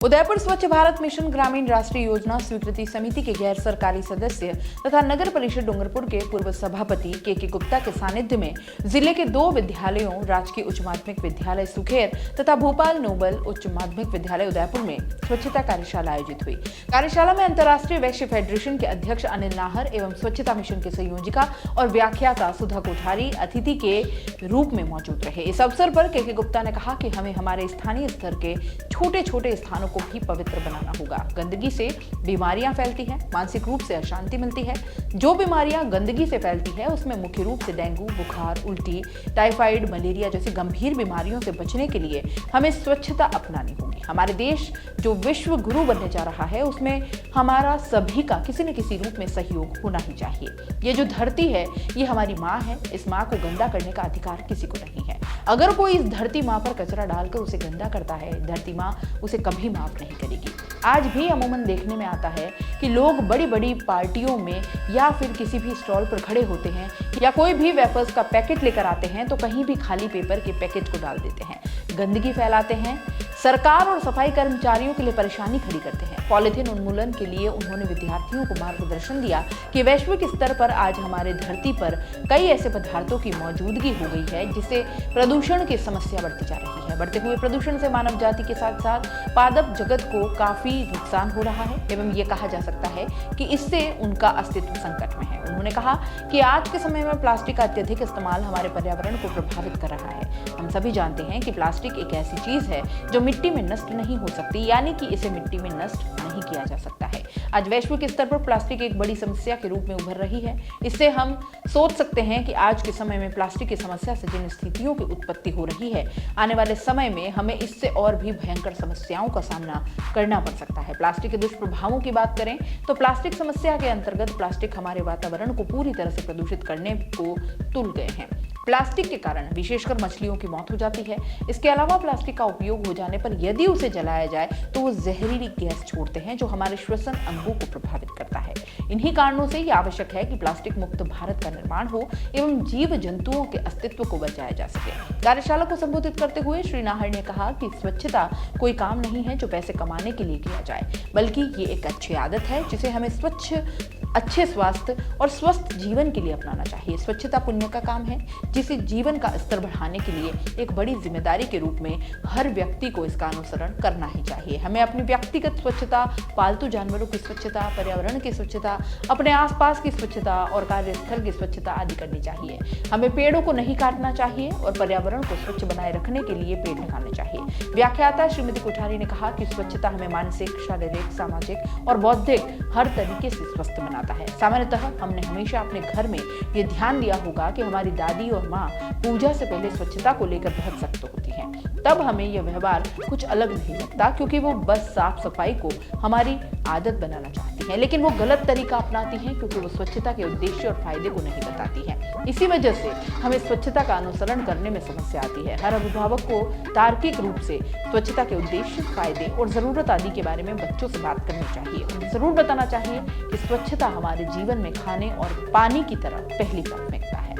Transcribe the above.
उदयपुर स्वच्छ भारत मिशन ग्रामीण राष्ट्रीय योजना स्वीकृति समिति के गैर सरकारी सदस्य तथा नगर परिषद डूंगरपुर के पूर्व सभापति के गुप्ता के सानिध्य में जिले के 2 विद्यालयों राजकीय उच्च माध्यमिक विद्यालय सुखेर तथा भोपाल नोबल उच्च माध्यमिक विद्यालय उदयपुर में स्वच्छता कार्यशाला आयोजित हुई। कार्यशाला में अंतर्राष्ट्रीय वैश्य फेडरेशन के अध्यक्ष अनिल नाहर एवं स्वच्छता मिशन के संयोजिका और व्याख्याता सुधा कोठारी अतिथि के रूप में मौजूद रहे। इस अवसर पर के गुप्ता ने कहा कि हमें हमारे स्थानीय स्तर के छोटे छोटे स्थानों को भी पवित्र बनाना होगा। गंदगी से बीमारियां फैलती हैं, मानसिक रूप से अशांति मिलती है। जो बीमारियां गंदगी से फैलती है उसमें मुख्य रूप से डेंगू, बुखार, उल्टी, टाइफाइड, मलेरिया जैसी गंभीर बीमारियों से बचने के लिए हमें स्वच्छता अपनानी होगी। हमारे देश जो विश्व गुरु बनने जा रहा है उसमें हमारा सभी का किसी न किसी रूप में सहयोग होना ही चाहिए। ये जो धरती है ये हमारी माँ है, इस माँ को गंदा करने का अधिकार किसी को नहीं है। अगर कोई इस धरती माँ पर कचरा डालकर उसे गंदा करता है, धरती माँ उसे कभी माफ नहीं करेगी। आज भी अमूमन देखने में आता है कि लोग बड़ी बड़ी पार्टियों में या फिर किसी भी स्टॉल पर खड़े होते हैं या कोई भी वेफर्स का पैकेट लेकर आते हैं तो कहीं भी खाली पेपर के पैकेट को डाल देते हैं, गंदगी फैलाते हैं, सरकार और सफाई कर्मचारियों के लिए परेशानी खड़ी करते हैं। पॉलिथीन उन्मूलन के लिए उन्होंने विद्यार्थियों को मार्गदर्शन दिया कि वैश्विक स्तर पर आज हमारे धरती पर कई ऐसे पदार्थों की मौजूदगी हो गई है जिससे प्रदूषण की समस्या बढ़ती जा रही है। बढ़ते हुए प्रदूषण से मानव जाति के साथ साथ पादप जगत को काफी नुकसान हो रहा है एवं ये कहा जा सकता है कि इससे उनका अस्तित्व संकट में है। उन्होंने कहा कि आज के समय में प्लास्टिक का अत्यधिक इस्तेमाल हमारे पर्यावरण को प्रभावित कर रहा है। हम सभी जानते हैं कि प्लास्टिक एक ऐसी चीज है जो मिट्टी में नष्ट नहीं हो सकती, यानी कि इसे मिट्टी में नष्ट नहीं किया जा सकता है। आज वैश्विक स्तर पर प्लास्टिक एक बड़ी समस्या के रूप में उभर रही है। इससे हम सोच सकते हैं कि आज के समय में प्लास्टिक की समस्या से जिन स्थितियों की उत्पत्ति हो रही है, आने वाले समय में हमें इससे और भी भयंकर समस्याओं का सामना करना पड़ सकता है। प्लास्टिक के दुष्प्रभावों की बात करें तो प्लास्टिक समस्या के अंतर्गत प्लास्टिक हमारे वातावरण को पूरी तरह से प्रदूषित करने को तुल गए हैं। प्लास्टिक के कारण विशेषकर मछलियों की मौत हो जाती है। इसके अलावा प्लास्टिक का उपयोग हो जाने पर यदि उसे जलाया जाए तो वो जहरीली गैस छोड़ते हैं जो हमारे श्वसन अंगों को प्रभावित करता है। इन्हीं कारणों से ये आवश्यक है कि प्लास्टिक मुक्त भारत का निर्माण हो एवं जीव जंतुओं के अस्तित्व को बचाया जा सके। कार्यशाला को संबोधित करते हुए श्री नाहर ने कहा कि स्वच्छता कोई काम नहीं है जो पैसे कमाने के लिए किया जाए, बल्कि ये एक अच्छी आदत है जिसे हमें अच्छे स्वास्थ्य और स्वस्थ जीवन के लिए अपनाना चाहिए। स्वच्छता पुण्य का काम है जिसे जीवन का स्तर बढ़ाने के लिए एक बड़ी जिम्मेदारी के रूप में हर व्यक्ति को इसका अनुसरण करना ही चाहिए। हमें अपनी व्यक्तिगत स्वच्छता, पालतू जानवरों की स्वच्छता, पर्यावरण की स्वच्छता, अपने आसपास की स्वच्छता और कार्यस्थल की स्वच्छता आदि करनी चाहिए। हमें पेड़ों को नहीं काटना चाहिए और पर्यावरण को स्वच्छ बनाए रखने के लिए पेड़ लगाने चाहिए। व्याख्याता श्रीमती कोठारी ने कहा कि स्वच्छता हमें मानसिक, शारीरिक, सामाजिक और बौद्धिक हर तरीके से स्वस्थ बनाता है। सामान्यतः हमने हमेशा अपने घर में ये ध्यान दिया होगा कि हमारी दादी और माँ पूजा से पहले स्वच्छता को लेकर बहुत सख्त होती हैं। तब हमें यह व्यवहार कुछ अलग नहीं लगता क्योंकि वो बस साफ सफाई को हमारी आदत बनाना चाहती हैं, लेकिन वो गलत तरीका अपनाती हैं क्योंकि वो स्वच्छता के उद्देश्य और फायदे को नहीं बताती हैं। इसी वजह से हमें स्वच्छता का अनुसरण करने में समस्या आती है। हर अभिभावक को तार्किक रूप से स्वच्छता के उद्देश्य, फायदे और जरूरत आदि के बारे में बच्चों से बात करनी चाहिए। उन्हें जरूर बताना चाहिए कि स्वच्छता हमारे जीवन में खाने और पानी की तरह पहली प्राथमिकता है।